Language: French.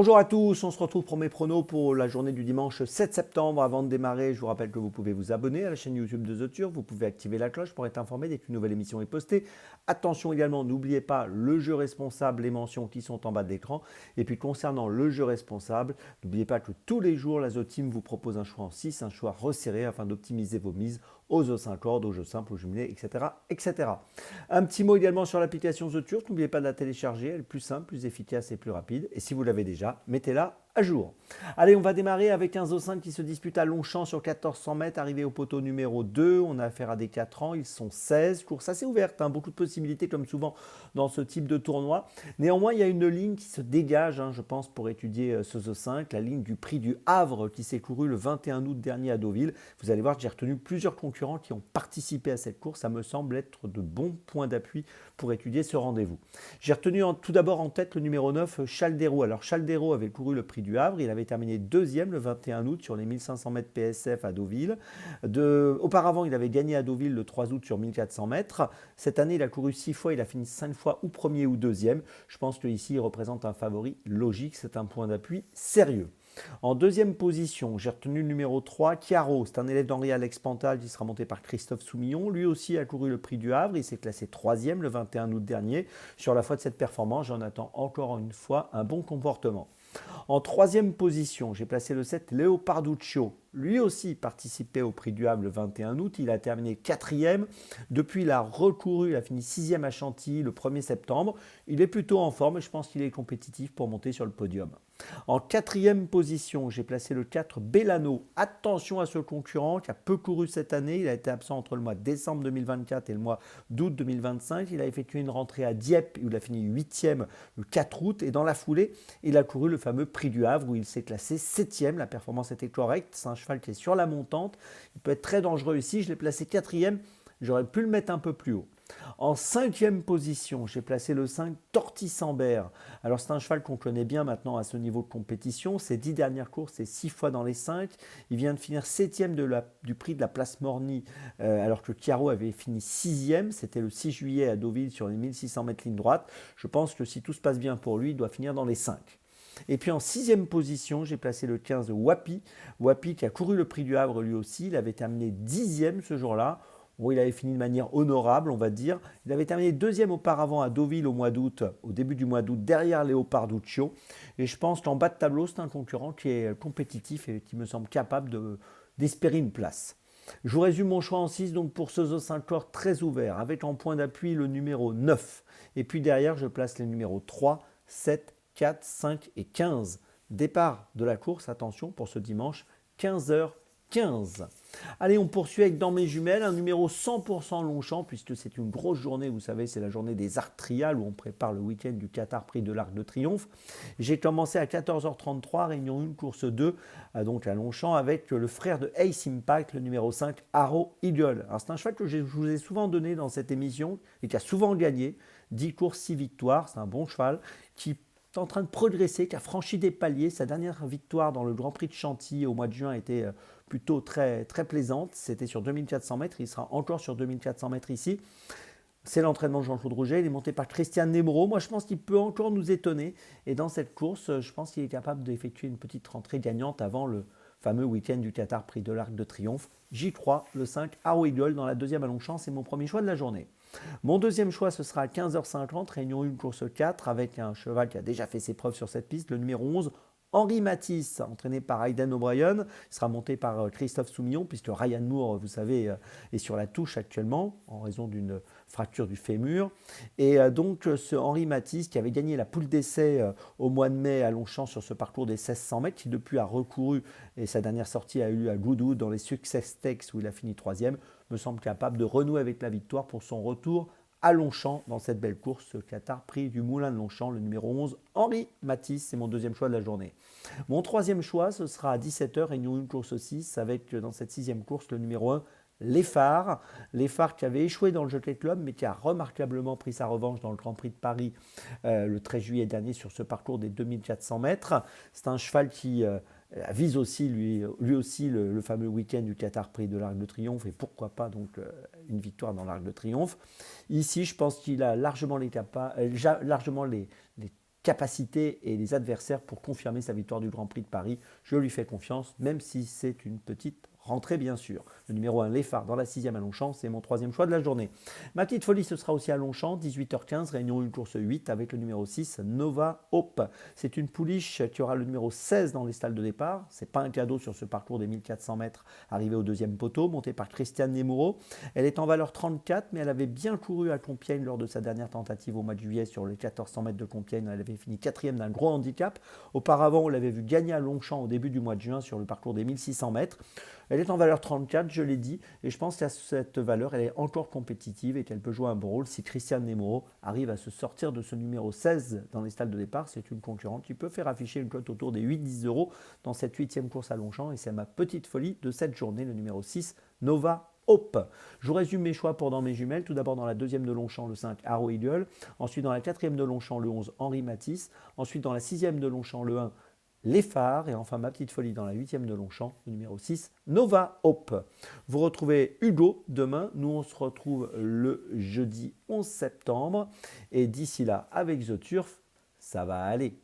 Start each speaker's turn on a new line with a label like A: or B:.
A: Bonjour à tous, on se retrouve pour mes pronos pour la journée du dimanche 7 septembre. Avant de démarrer, je vous rappelle que vous pouvez vous abonner à la chaîne YouTube de The Turf, vous pouvez activer la cloche pour être informé dès qu'une nouvelle émission est postée. Attention également, n'oubliez pas le jeu responsable, les mentions qui sont en bas de l'écran. Et puis concernant le jeu responsable, n'oubliez pas que tous les jours, la The Team vous propose un choix en 6, un choix resserré afin d'optimiser vos mises aux os 5 cordes, aux jeux simples, aux jumelés, etc., etc. Un petit mot également sur l'application The Turf, n'oubliez pas de la télécharger, elle est plus simple, plus efficace et plus rapide. Et si vous l'avez déjà, mettez-la à jour. Allez, on va démarrer avec un Zo5 qui se dispute à Longchamp sur 1400 mètres, arrivé au poteau numéro 2. On a affaire à des 4 ans, ils sont 16. Course assez ouverte, beaucoup de possibilités comme souvent dans ce type de tournoi. Néanmoins, il y a une ligne qui se dégage, je pense, pour étudier ce Zo5, la ligne du prix du Havre qui s'est couru le 21 août dernier à Deauville. Vous allez voir que j'ai retenu plusieurs concurrents qui ont participé à cette course. Ça me semble être de bons points d'appui pour étudier ce rendez-vous. J'ai retenu tout d'abord en tête le numéro 9, Chaldero. Alors Chaldero avait couru le prix du Havre, il avait terminé deuxième le 21 août sur les 1500 mètres PSF à Deauville. Auparavant, il avait gagné à Deauville le 3 août sur 1400 mètres. Cette année, il a couru 6 fois, il a fini 5 fois ou premier ou deuxième. Je pense qu'ici, il représente un favori logique, c'est un point d'appui sérieux. En deuxième position, j'ai retenu le numéro 3, Chiaro. C'est un élève d'Henri Alex Pantal qui sera monté par Christophe Soumillon. Lui aussi a couru le prix du Havre. Il s'est classé troisième le 21 août dernier. Sur la foi de cette performance, j'en attends encore une fois un bon comportement. En troisième position, j'ai placé le 7, Leoparduccio. Lui aussi participait au prix du Havre le 21 août. Il a terminé quatrième. Depuis, il a recouru, il a fini sixième à Chantilly le 1er septembre. Il est plutôt en forme et je pense qu'il est compétitif pour monter sur le podium. En quatrième position, j'ai placé le 4, Bellano. Attention à ce concurrent qui a peu couru cette année. Il a été absent entre le mois de décembre 2024 et le mois d'août 2025. Il a effectué une rentrée à Dieppe où il a fini 8e le 4 août. Et dans la foulée, il a couru le fameux prix du Havre où il s'est classé 7e. La performance était correcte. C'est un cheval qui est sur la montante. Il peut être très dangereux ici. Je l'ai placé 4e. J'aurais pu le mettre un peu plus haut. En cinquième position, j'ai placé le 5, Tortisambert. Alors c'est un cheval qu'on connaît bien maintenant à ce niveau de compétition. Ses 10 dernières courses, c'est 6 fois dans les 5. Il vient de finir 7e du prix de la place Morny, alors que Chiaro avait fini 6e. C'était le 6 juillet à Deauville sur les 1600 mètres ligne droite. Je pense que si tout se passe bien pour lui, il doit finir dans les 5. Et puis en sixième position, j'ai placé le 15 Wapi. Wapi qui a couru le prix du Havre lui aussi. Il avait terminé 10e ce jour-là. Bon, il avait fini de manière honorable, on va dire. Il avait terminé deuxième auparavant à Deauville au mois d'août, au début du mois d'août, derrière Leoparduccio. Et je pense qu'en bas de tableau, c'est un concurrent qui est compétitif et qui me semble capable d'espérer une place. Je vous résume mon choix en 6 donc pour ce Zo5 corps très ouvert, avec en point d'appui le numéro 9. Et puis derrière, je place les numéros 3, 7, 4, 5 et 15. Départ de la course, attention, pour ce dimanche, 15h15. Allez, on poursuit avec dans mes jumelles un numéro 100% Longchamp, puisque c'est une grosse journée, vous savez, c'est la journée des Arcs Trials où on prépare le week-end du Qatar Prix de l'Arc de Triomphe. J'ai commencé à 14h33, réunion 1, course 2, donc à Longchamp, avec le frère de Ace Impact, le numéro 5, Arrow Eagle. Alors c'est un cheval que je vous ai souvent donné dans cette émission et qui a souvent gagné, 10 courses, 6 victoires, c'est un bon cheval qui est en train de progresser, qui a franchi des paliers. Sa dernière victoire dans le Grand Prix de Chantilly au mois de juin était plutôt très, très plaisante. C'était sur 2400 mètres. Il sera encore sur 2400 mètres ici. C'est l'entraînement de Jean-Claude Rouget. Il est monté par Christian Nemro. Moi, je pense qu'il peut encore nous étonner. Et dans cette course, je pense qu'il est capable d'effectuer une petite rentrée gagnante avant le fameux week-end du Qatar Prix de l'Arc de Triomphe. J'y crois, le 5, Arrow Eagle dans la deuxième à Longchamp. C'est mon premier choix de la journée. Mon deuxième choix, ce sera à 15h50, réunion 1, course 4, avec un cheval qui a déjà fait ses preuves sur cette piste, le numéro 11, Henri Matisse, entraîné par Aidan O'Brien. Il sera monté par Christophe Soumillon, puisque Ryan Moore, vous savez, est sur la touche actuellement, en raison d'une fracture du fémur. Et donc, ce Henri Matisse, qui avait gagné la poule d'essai au mois de mai à Longchamp sur ce parcours des 1600 mètres, qui depuis a recouru, et sa dernière sortie a eu lieu à Goodwood dans les Success Stakes, où il a fini troisième, me semble capable de renouer avec la victoire pour son retour à Longchamp dans cette belle course Qatar Prix du Moulin de Longchamp, le numéro 11, Henri Matisse, c'est mon deuxième choix de la journée. Mon troisième choix, ce sera à 17h, réunion 1, course 6, avec dans cette sixième course le numéro 1, Les Phares. Les Phares qui avait échoué dans le Jockey Club, mais qui a remarquablement pris sa revanche dans le Grand Prix de Paris le 13 juillet dernier sur ce parcours des 2400 mètres. C'est un cheval qui vise aussi lui aussi le fameux week-end du Qatar Prix de l'Arc de Triomphe et pourquoi pas donc une victoire dans l'Arc de Triomphe. Ici, je pense qu'il a largement les capacités et les adversaires pour confirmer sa victoire du Grand Prix de Paris. Je lui fais confiance, même si c'est une petite rentrée bien sûr. Le numéro 1, Les Phares, dans la 6e à Longchamp, c'est mon troisième choix de la journée. Ma petite folie, ce sera aussi à Longchamp, 18h15, réunion une course 8 avec le numéro 6, Nova Hope. C'est une pouliche qui aura le numéro 16 dans les stalles de départ. C'est pas un cadeau sur ce parcours des 1400 mètres, arrivé au deuxième poteau, monté par Christiane Nemuro. Elle est en valeur 34, mais elle avait bien couru à Compiègne lors de sa dernière tentative au mois de juillet sur les 1400 mètres de Compiègne. Elle avait fini 4e d'un gros handicap. Auparavant, on l'avait vu gagner à Longchamp au début du mois de juin sur le parcours des 1600 mètres. Elle est en valeur 34, je l'ai dit, et je pense qu'à cette valeur, elle est encore compétitive et qu'elle peut jouer un bon rôle si Christiane Nemuro arrive à se sortir de ce numéro 16 dans les stalles de départ. C'est une concurrente qui peut faire afficher une cote autour des 8-10 euros dans cette 8e course à Longchamp, et c'est ma petite folie de cette journée, le numéro 6, Nova Hope. Je vous résume mes choix pour dans mes jumelles. Tout d'abord dans la 2e de Longchamp, le 5, Arrow Eagle. Ensuite dans la 4e de Longchamp, le 11, Henri Matisse. Ensuite dans la 6e de Longchamp, le 1, Les Phares, et enfin ma petite folie dans la 8e de Longchamp, le numéro 6, Nova Hope. Vous retrouvez Hugo demain, nous on se retrouve le jeudi 11 septembre, et d'ici là avec The Turf, ça va aller.